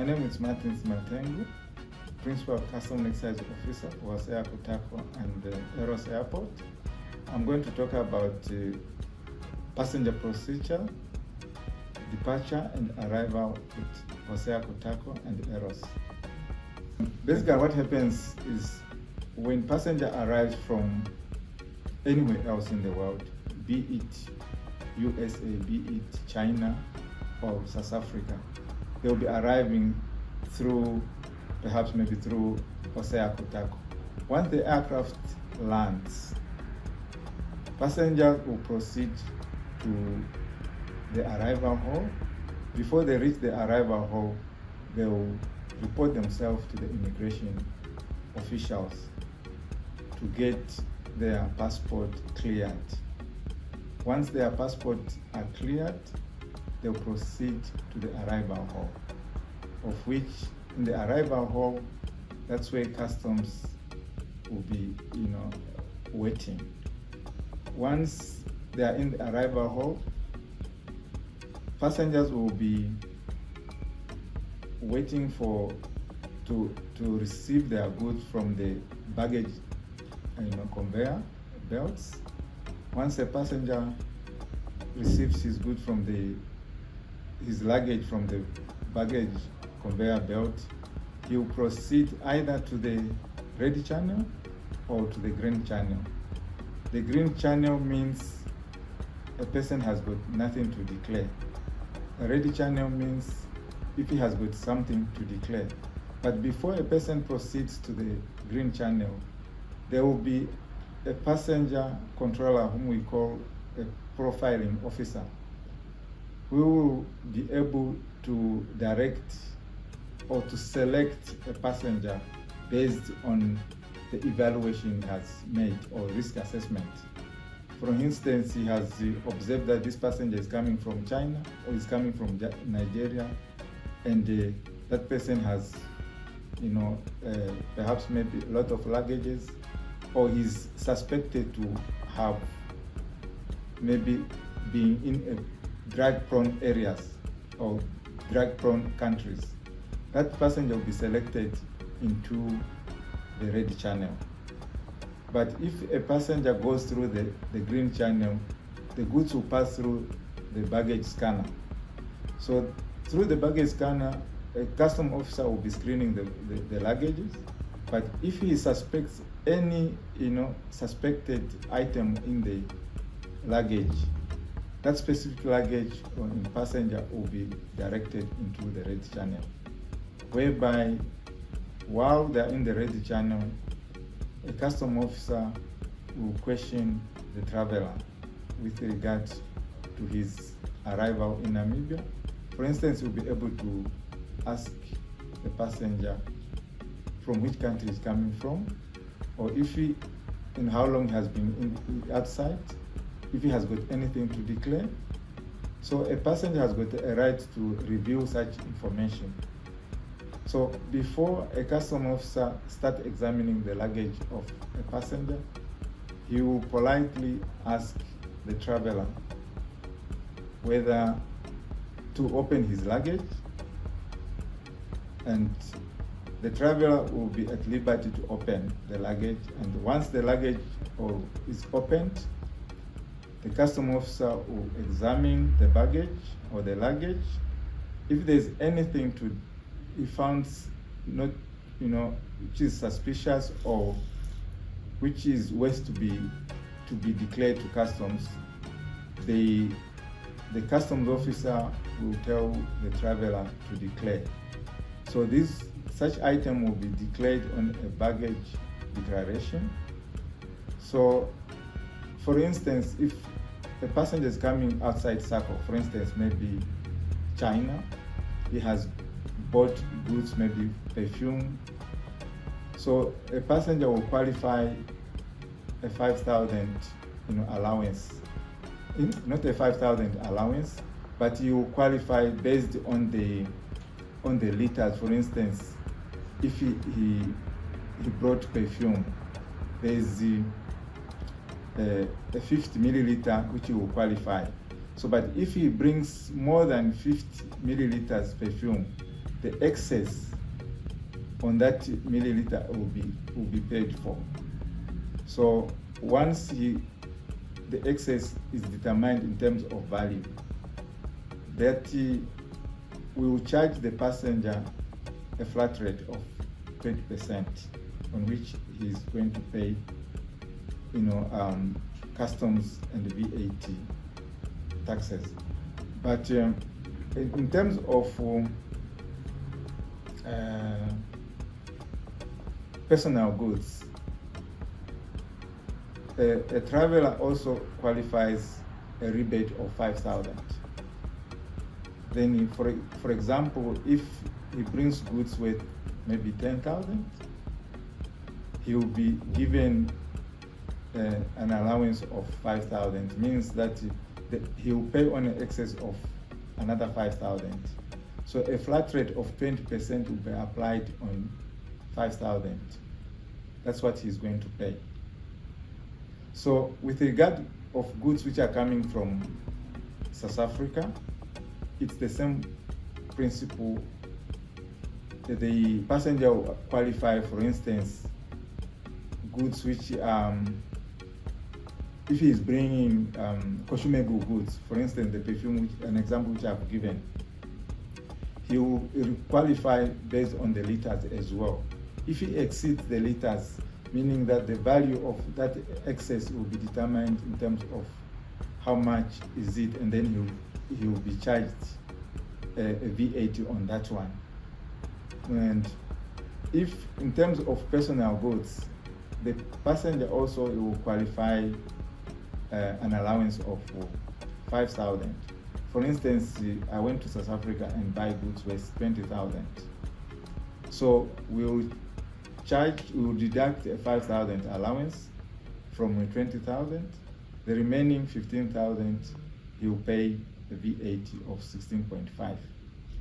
name is Martin Matengu, Principal Custom Excise Officer for Hosea Kutako and Eros Airport. I'm going to talk about passenger procedure, departure and arrival with Hosea Kutako and Eros. Basically what happens is when passenger arrives from anywhere else in the world, be it USA, be it China or South Africa, they'll be arriving through, perhaps maybe through Hosea Kutako. Once the aircraft lands, passengers will proceed to the arrival hall. Before they reach the arrival hall, they will report themselves to the immigration officials to get their passport cleared. Once their passports are cleared, they'll proceed to the arrival hall, of which in the arrival hall, that's where customs will be, waiting. Once they are in the arrival hall, passengers will be waiting to receive their goods from the baggage conveyor belts. Once a passenger receives his goods from his luggage from the baggage conveyor belt, he will proceed either to the red channel or to the green channel. The green channel means a person has got nothing to declare. A red channel means if he has got something to declare. But before a person proceeds to the green channel, there will be a passenger controller whom we call a profiling officer, who will be able to direct or to select a passenger based on the evaluation he has made or risk assessment. For instance, he has observed that this passenger is coming from China or is coming from Nigeria, and that person has, perhaps maybe a lot of luggages, or he's suspected to have maybe been in a drug-prone areas or drug-prone countries. That passenger will be selected into the red channel. But if a passenger goes through the green channel, the goods will pass through the baggage scanner. So through the baggage scanner, a custom officer will be screening the luggages. But if he suspects any suspected item in the luggage, that specific luggage or passenger will be directed into the red channel, whereby while they're in the red channel, a custom officer will question the traveler with regard to his arrival in Namibia. For instance, he'll be able to ask the passenger from which country he's coming from, or in how long he has been outside, if he has got anything to declare. So a passenger has got a right to review such information. So before a custom officer starts examining the luggage of a passenger, he will politely ask the traveler whether to open his luggage, and the traveler will be at liberty to open the luggage. And once the luggage is opened, the custom officer will examine the baggage or the luggage. If there's anything he finds not, which is suspicious or which is worth to be declared to customs, the customs officer will tell the traveler to declare. So such item will be declared on a baggage declaration. So, for instance, if a passenger is coming outside circle, for instance, maybe China, he has bought goods, maybe perfume. So a passenger will qualify a 5,000 allowance. Not a 5,000 allowance, but you qualify based on the liters. For instance, if he brought perfume, there's a 50 milliliter which he will qualify. So, but if he brings more than 50 milliliters perfume, the excess on that milliliter will be paid for. So once the excess is determined in terms of value, that we will charge the passenger a flat rate of 20% on which he is going to pay, customs and VAT taxes. But in terms of personal goods, a traveler also qualifies a rebate of 5,000. Then, for example, if he brings goods worth maybe 10,000, he will be given an allowance of 5,000. Means that he will pay on an excess of another 5,000. So a flat rate of 20% will be applied on 5,000. That's what he's going to pay. So with regard of goods which are coming from South Africa, it's the same principle. The passenger will qualify, for instance, goods which, if he is bringing consumable goods, for instance, the perfume, an example which I've given, he will qualify based on the liters as well. If he exceeds the liters, meaning that the value of that excess will be determined in terms of how much is it, and then he will be charged a VAT on that one. And if in terms of personal goods, the passenger also will qualify an allowance of 5,000. For instance, I went to South Africa and buy goods worth 20,000. So we will deduct a 5,000 allowance from 20,000. The remaining 15,000, he will pay the VAT of 16.5.